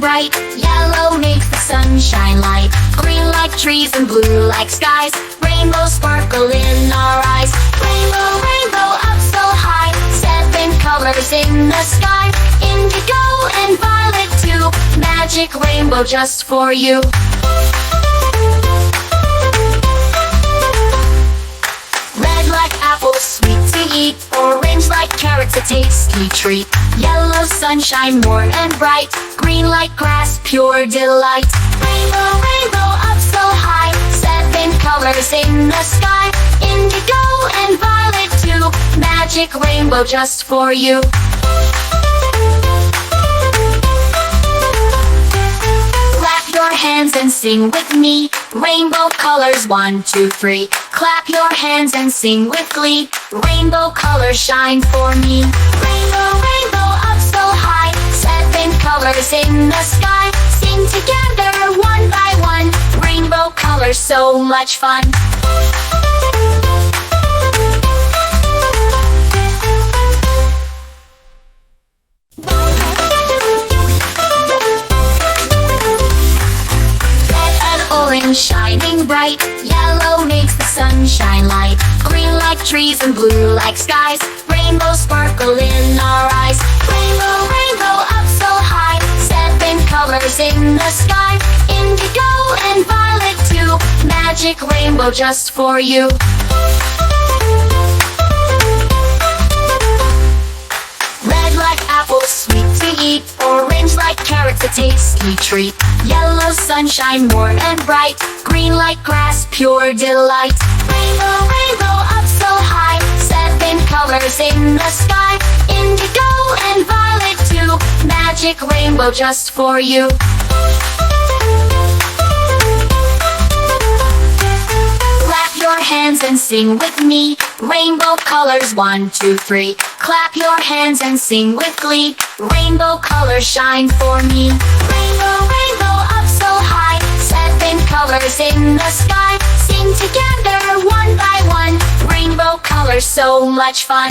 bright. Yellow makes the sunshine light. Green like trees and blue like skies. Rainbow sparkle in our eyes. Rainbow, rainbow up so high. 7 colors in the sky. Indigo and violet too. Magic rainbow just for you. Red like apple, sweet to eat. Orange like carrots, a tasty treat. Yellow sunshine, warm and bright. Green like grass, pure delight. Rainbow, rainbow up so high. 7 colors in the sky. Indigo and violet too. Magic rainbow just for you. Clap your hands and sing with me. Rainbow colors, 1, 2, 3. Clap your hands and sing with glee. Rainbow colors shine for me. Rainbow, rainbow up so high. 7 colors in the sky. Sing together one by one. Rainbow colors, so much fun. Orange shining bright. Yellow makes the sunshine light. Green like trees and blue like skies. Rainbow sparkle in our eyes. Rainbow, rainbow up so high. 7 colors in the sky. Indigo and violet too. Magic rainbow just for you. Red like apple, sweet to eat. Orange like carrots, a tasty treat. Yellow sunshine, warm and bright. Green like grass, pure delight. Rainbow, rainbow up so high. 7 colors in the sky. Indigo and violet too. Magic rainbow just for you. Clap your hands and sing with me. Rainbow colors, 1, 2, 3. Clap your hands and sing with glee. Rainbow colors shine for me. Rainbow, rainbow up so high. 7 colors in the sky. Sing together one by one. Rainbow colors, so much fun.